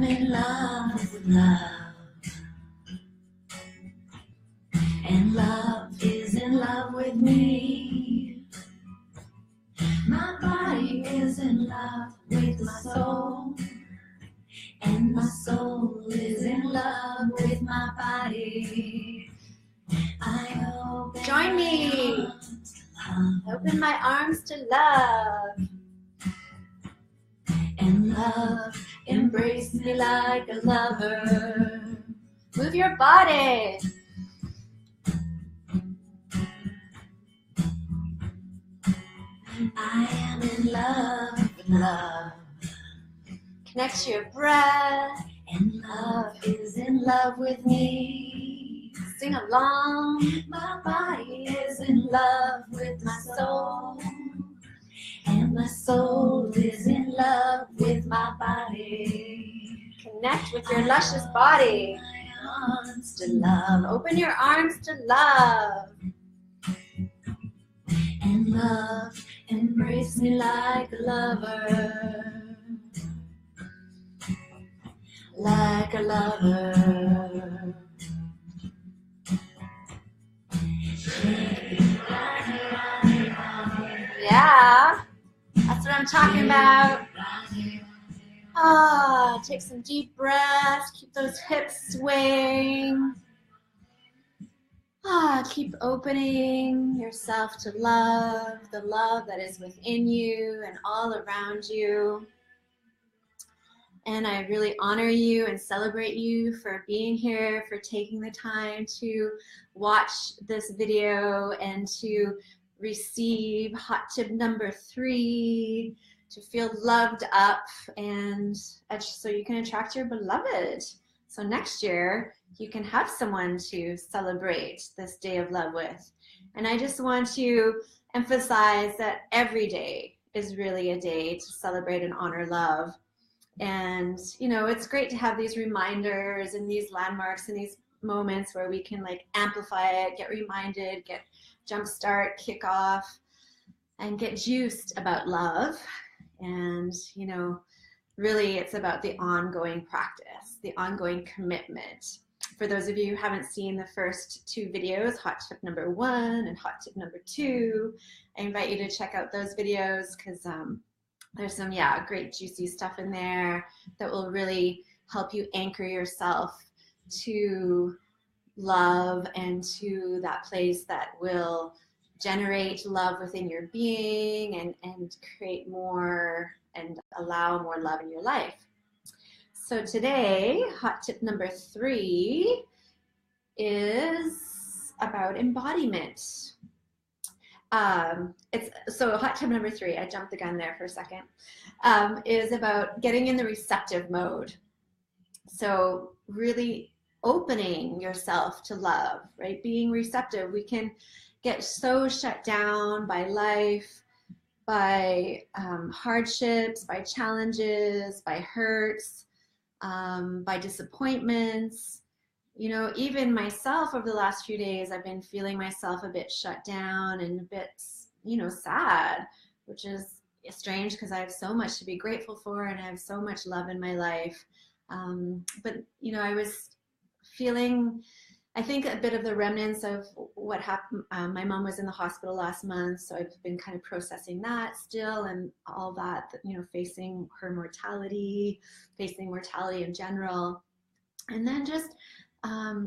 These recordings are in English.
am in love with love, and love is in love with me. My body is in love with my soul, and my soul is in love with my body. Join me. Open my arms to love. And love, embrace me like a lover. Move your body. I am in love with love. Connect to your breath, and love is in love with me. Sing along. My body is in love with my soul, and my soul is in love with my body. Connect with your luscious body. Arms to love. Open your arms to love. And love, embrace me like a lover. Like a lover. Yeah, that's what I'm talking about. Ah, take some deep breaths. Keep those hips swaying. Ah, keep opening yourself to love, the love that is within you and all around you. And I really honor you and celebrate you for being here, for taking the time to watch this video and to receive hot tip number 3, to feel loved up, and so you can attract your beloved. So next year, you can have someone to celebrate this day of love with. And I just want to emphasize that every day is really a day to celebrate and honor love. And, you know, it's great to have these reminders and these landmarks and these moments where we can like amplify it, get reminded, get jumpstart, kick off, and get juiced about love. And, you know, really it's about the ongoing practice, the ongoing commitment. For those of you who haven't seen the first 2 videos, hot tip number 1 and hot tip number 2, I invite you to check out those videos because there's some, yeah, great juicy stuff in there that will really help you anchor yourself to love and to that place that will generate love within your being and create more and allow more love in your life. So today, hot tip number 3 is about embodiment. So hot tip number 3, I jumped the gun there for a second, is about getting in the receptive mode. So really opening yourself to love, right? Being receptive. We can get so shut down by life, by hardships, by challenges, by hurts, by disappointments. You know, even myself over the last few days, I've been feeling myself a bit shut down and a bit, you know, sad, which is strange because I have so much to be grateful for and I have so much love in my life. But, you know, I was feeling, I think, a bit of the remnants of what happened. My mom was in the hospital last month, so I've been kind of processing that still and all that, you know, facing her mortality, facing mortality in general. And then just,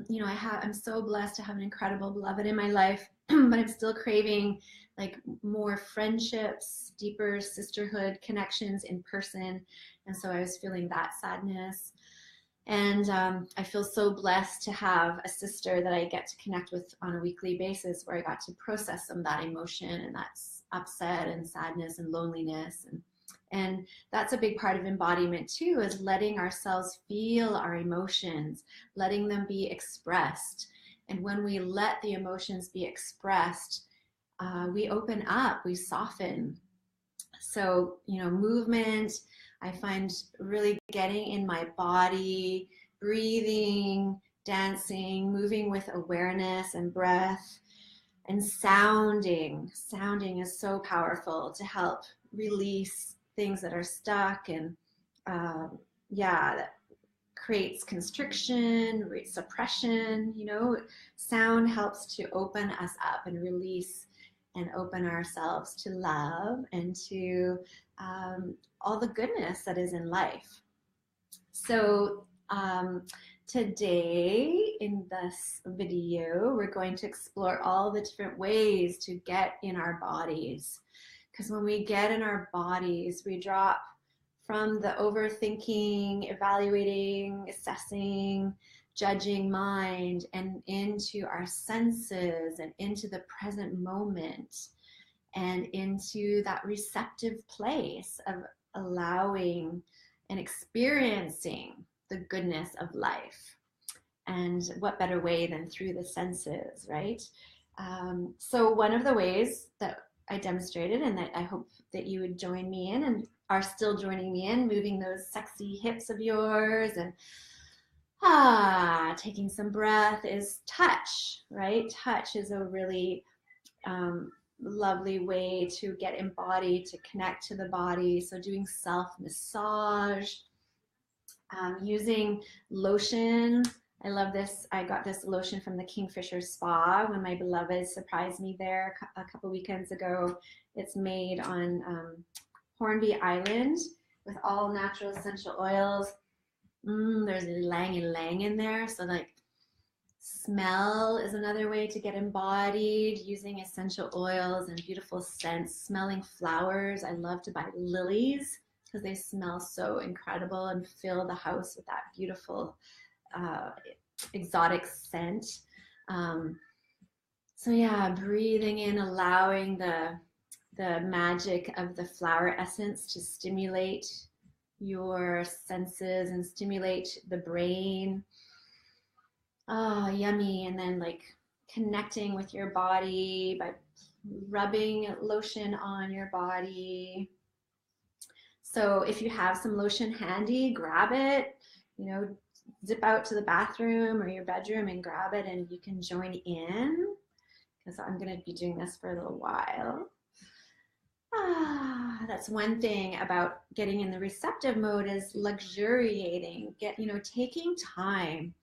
you know, I'm so blessed to have an incredible beloved in my life, but I'm still craving like more friendships, deeper sisterhood connections in person. And so I was feeling that sadness. And I feel so blessed to have a sister that I get to connect with on a weekly basis where I got to process some of that emotion and that upset and sadness and loneliness. And that's a big part of embodiment too, is letting ourselves feel our emotions, letting them be expressed. And when we let the emotions be expressed, we open up, we soften. So, you know, movement, I find really getting in my body, breathing, dancing, moving with awareness and breath, and sounding. Sounding is so powerful to help release things that are stuck and, yeah, creates constriction, suppression. You know, sound helps to open us up and release and open ourselves to love and to all the goodness that is in life. So today in this video, we're going to explore all the different ways to get in our bodies. Because when we get in our bodies, we drop from the overthinking, evaluating, assessing, judging mind and into our senses and into the present moment and into that receptive place of allowing and experiencing the goodness of life. And what better way than through the senses, right? So one of the ways that I demonstrated, and that I hope that you would join me in and are still joining me in, moving those sexy hips of yours and taking some breath, is touch, right? Touch is a really lovely way to get embodied, to connect to the body. So doing self-massage, using lotion. I love this. I got this lotion from the Kingfisher Spa when my beloved surprised me there a couple weekends ago. It's made on Hornby Island with all natural essential oils. There's ylang ylang in there, so like smell is another way to get embodied, using essential oils and beautiful scents, smelling flowers. I love to buy lilies because they smell so incredible and fill the house with that beautiful exotic scent. So yeah, breathing in, allowing the magic of the flower essence to stimulate your senses and stimulate the brain. Yummy. And then like connecting with your body by rubbing lotion on your body. So if you have some lotion handy, grab it, you know, zip out to the bathroom or your bedroom and grab it, and you can join in because I'm going to be doing this for a little while. That's one thing about getting in the receptive mode, is luxuriating, taking time.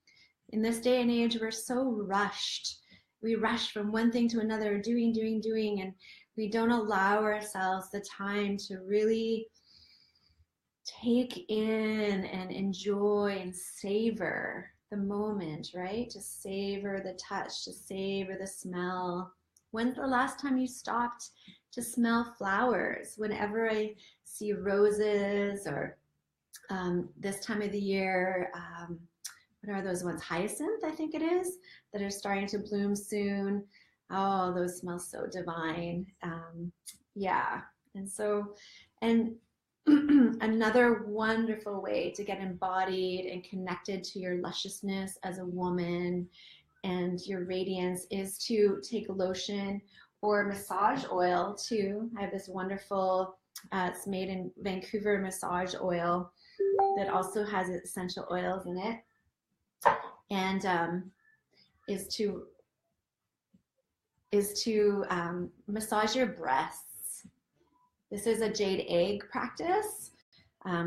In this day and age, we're so rushed. We rush from one thing to another, doing, and we don't allow ourselves the time to really take in and enjoy and savor the moment, right? To savor the touch, to savor the smell. When's the last time you stopped to smell flowers? Whenever I see roses, or this time of the year, what are those ones? Hyacinth, I think it is, that are starting to bloom soon. Oh, those smell so divine. Yeah. And another wonderful way to get embodied and connected to your lusciousness as a woman and your radiance is to take lotion or massage oil too. I have this wonderful, it's made in Vancouver, massage oil that also has essential oils in it, and is to massage your breasts. This is a jade egg practice,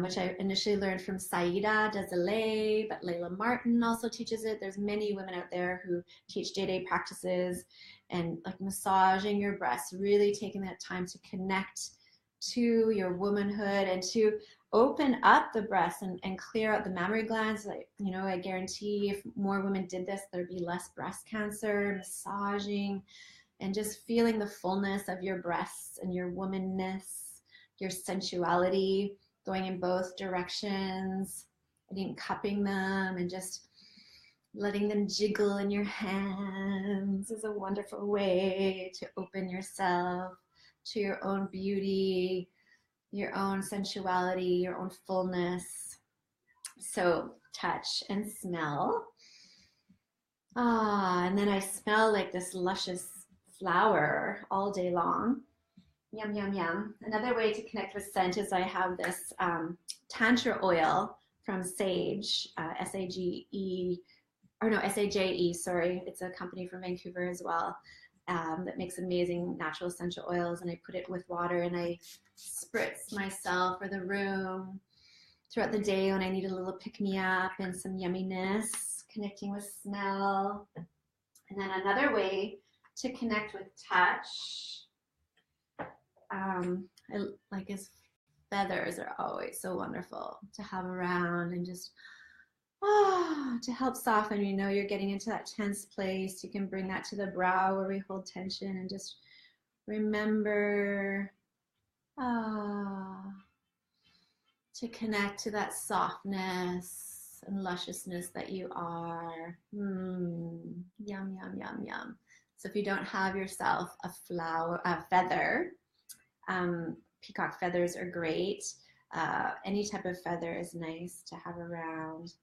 which I initially learned from Saida Desilets, but Layla Martin also teaches it. There's many women out there who teach jade egg practices, and like massaging your breasts, really taking that time to connect to your womanhood and to open up the breasts and clear out the mammary glands. Like, I guarantee if more women did this, there'd be less breast cancer. Massaging and just feeling the fullness of your breasts and your womanness, your sensuality going in both directions, and cupping them and just letting them jiggle in your hands is a wonderful way to open yourself to your own beauty, your own sensuality, your own fullness. So touch and smell. And then I smell like this luscious flower all day long. Yum, yum, yum. Another way to connect with scent is I have this Tantra oil from Sage, S-A-G-E, or no, S-A-J-E, sorry. It's a company from Vancouver as well, that makes amazing natural essential oils, and I put it with water and I spritz myself or the room throughout the day when I need a little pick-me-up and some yumminess, connecting with smell. And then another way to connect with touch, his feathers are always so wonderful to have around, and just to help soften. You know, you're getting into that tense place. You can bring that to the brow where we hold tension, and just remember to connect to that softness and lusciousness that you are. Yum, yum, yum, yum. So if you don't have yourself a feather, peacock feathers are great. Any type of feather is nice to have around.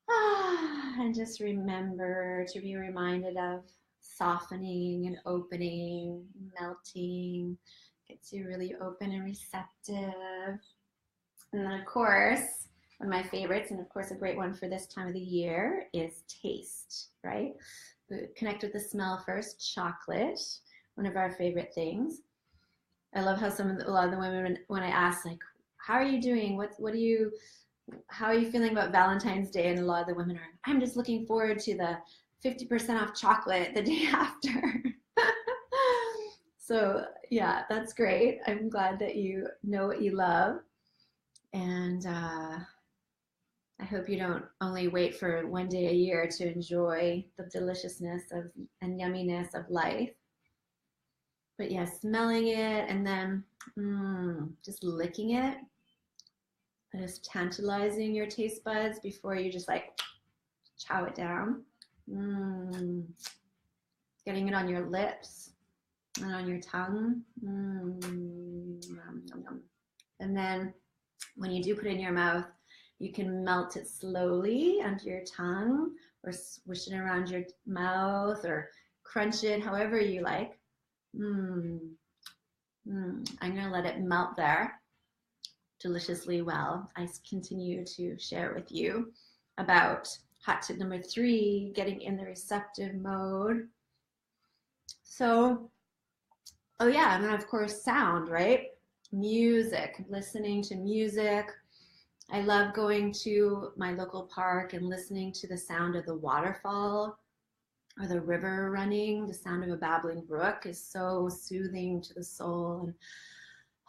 And just remember to be reminded of softening and opening, melting. Gets you really open and receptive. And then, of course, one of my favorites, and of course a great one for this time of the year, is taste, right? We connect with the smell first. Chocolate, one of our favorite things. I love how a lot of the women, when I ask, like, how are you doing? How are you feeling about Valentine's Day? And a lot of the women are, I'm just looking forward to the 50% off chocolate the day after. So yeah, that's great. I'm glad that you know what you love. And I hope you don't only wait for one day a year to enjoy the deliciousness and yumminess of life. But yeah, smelling it and then just licking it. Just tantalizing your taste buds before you just like chow it down. Getting it on your lips and on your tongue. Yum, yum, yum. And then when you do put it in your mouth, you can melt it slowly onto your tongue, or swish it around your mouth, or crunch it however you like. I'm gonna let it melt there deliciously well. I continue to share with you about hot tip number 3, getting in the receptive mode. So, and then of course sound, right? Music, listening to music. I love going to my local park and listening to the sound of the waterfall or the river running. The sound of a babbling brook is so soothing to the soul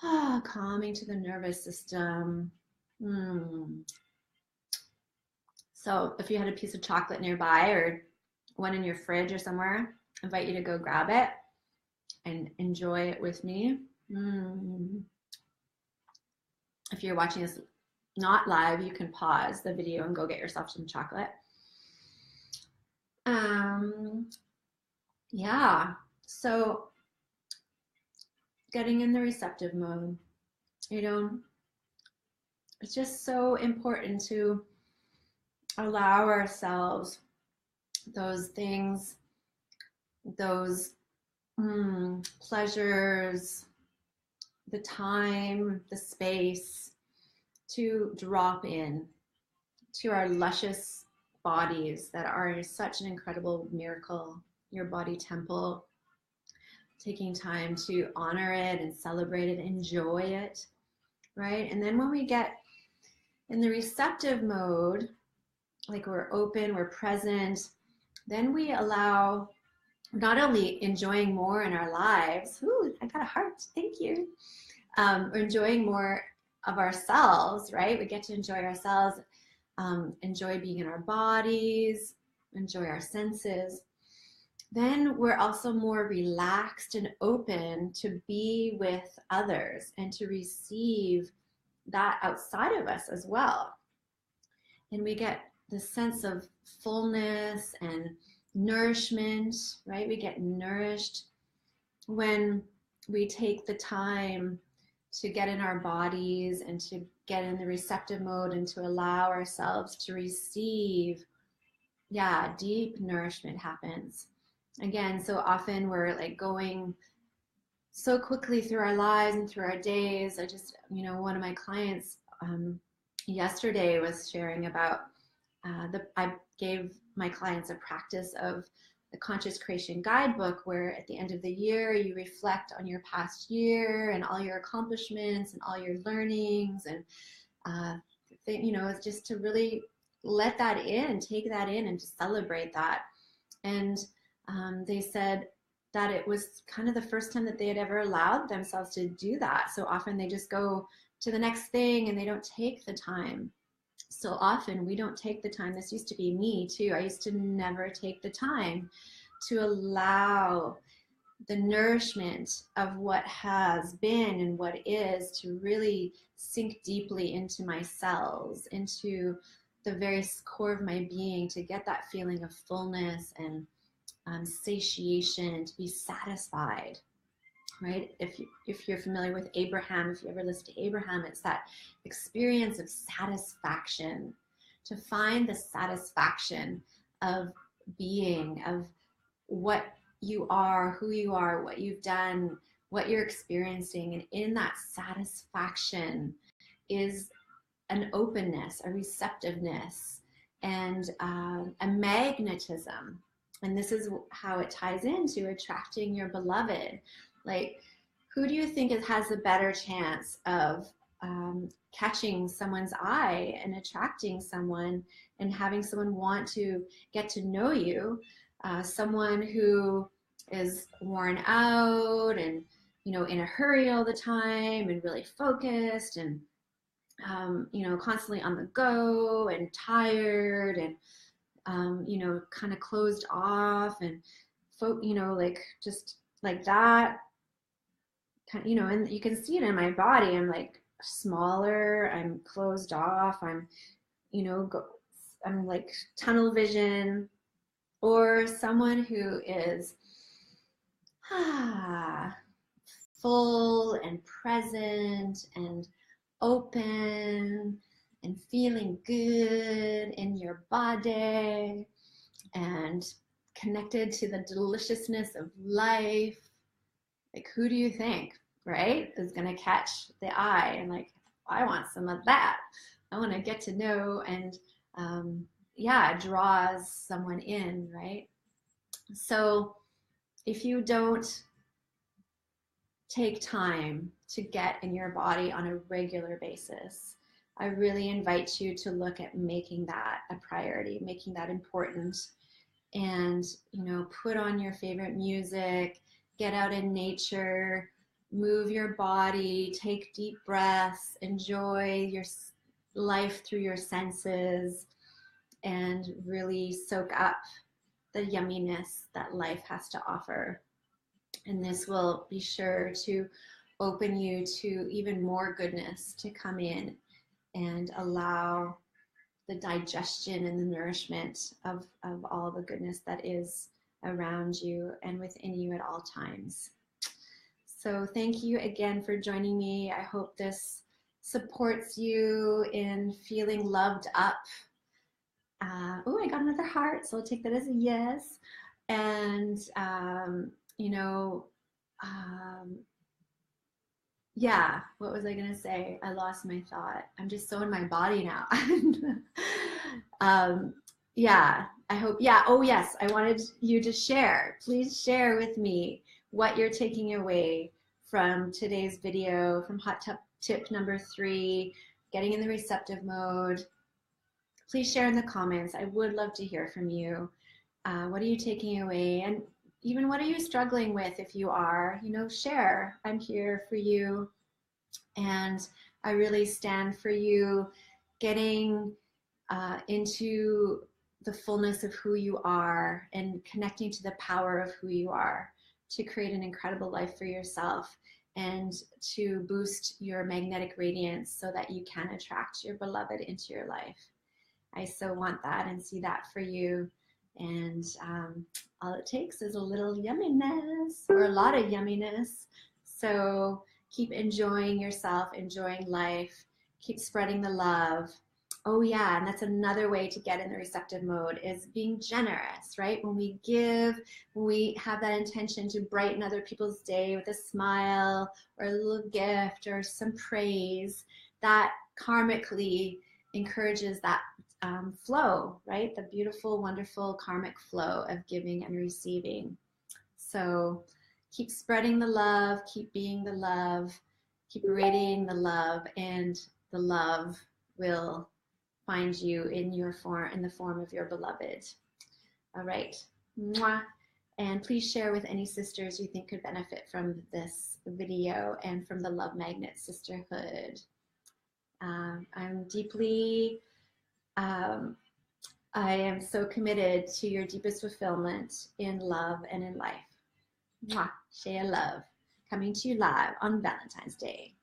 and calming to the nervous system. So if you had a piece of chocolate nearby or one in your fridge or somewhere, I invite you to go grab it and enjoy it with me. If you're watching this not live, you can pause the video and go get yourself some chocolate. So getting in the receptive mode, it's just so important to allow ourselves those things, those pleasures, the time, the space to drop in to our luscious bodies that are such an incredible miracle, your body temple. Taking time to honor it and celebrate it, enjoy it, right? And then when we get in the receptive mode, like we're open, we're present, then we allow not only enjoying more in our lives, I got a heart, thank you. We're enjoying more of ourselves, right? We get to enjoy ourselves, enjoy being in our bodies, enjoy our senses. Then we're also more relaxed and open to be with others and to receive that outside of us as well. And we get the sense of fullness and nourishment, right? We get nourished when we take the time to get in our bodies and to get in the receptive mode and to allow ourselves to receive, deep nourishment happens. Again, so often we're like going so quickly through our lives and through our days. One of my clients yesterday was sharing about I gave my clients a practice of the Conscious Creation Guidebook, where at the end of the year you reflect on your past year and all your accomplishments and all your learnings, and you know, it's just to really let that in, take that in, and to celebrate that. And they said that it was kind of the first time that they had ever allowed themselves to do that. So often they just go to the next thing and they don't take the time. So often we don't take the time. This used to be me too. I used to never take the time to allow the nourishment of what has been and what is to really sink deeply into my cells, into the very core of my being, to get that feeling of fullness and satiation, to be satisfied, right? If you're familiar with Abraham, if you ever listen to Abraham, it's that experience of satisfaction, to find the satisfaction of being, of what you are, who you are, what you've done, what you're experiencing. And in that satisfaction is an openness, a receptiveness, and a magnetism. And this is how it ties into attracting your beloved. Like, who do you think has a better chance of catching someone's eye and attracting someone and having someone want to get to know you? Someone who is worn out and, you know, in a hurry all the time and really focused and, you know, constantly on the go and tired and, you know, kind of closed off and, you know, like just like that, you know, and you can see it in my body. I'm like smaller, I'm closed off, I'm, you know, I'm like tunnel vision. Or someone who is full and present and open and feeling good in your body and connected to the deliciousness of life. Like, who do you think, right, is going to catch the eye and like, I want some of that. I want to get to know, and yeah, it draws someone in, right? So if you don't take time to get in your body on a regular basis, I really invite you to look at making that a priority, making that important. And, you know, put on your favorite music, get out in nature, move your body, take deep breaths, enjoy your life through your senses, and really soak up the yumminess that life has to offer. And this will be sure to open you to even more goodness to come in and allow the digestion and the nourishment of all the goodness that is around you and within you at all times. So thank you again for joining me. I hope this supports you in feeling loved up. Oh, I got another heart, so I'll take that as a yes. And, you know, yeah, what was I going to say? I lost my thought. I'm just so in my body now. Yeah, I hope, yeah. Oh, yes, I wanted you to share. Please share with me what you're taking away from today's video, from hot tip number 3, getting in the receptive mode. Please share in the comments. I would love to hear from you. What are you taking away? And even what are you struggling with? If you are, you know, share. I'm here for you. And I really stand for you getting into the fullness of who you are and connecting to the power of who you are to create an incredible life for yourself and to boost your magnetic radiance so that you can attract your beloved into your life. I so want that and see that for you. And all it takes is a little yumminess, or a lot of yumminess. So keep enjoying yourself, enjoying life, keep spreading the love. Oh yeah, and that's another way to get in the receptive mode, is being generous, right? When we give, when we have that intention to brighten other people's day with a smile or a little gift or some praise, that karmically encourages that flow, right? The beautiful, wonderful karmic flow of giving and receiving. So keep spreading the love, keep being the love, keep radiating the love, and the love will find you in the form of your beloved. All right. Mwah. And please share with any sisters you think could benefit from this video and from the Love Magnet Sisterhood. I'm deeply, I am so committed to your deepest fulfillment in love and in life. Mwah. Shaeah love, coming to you live on Valentine's Day.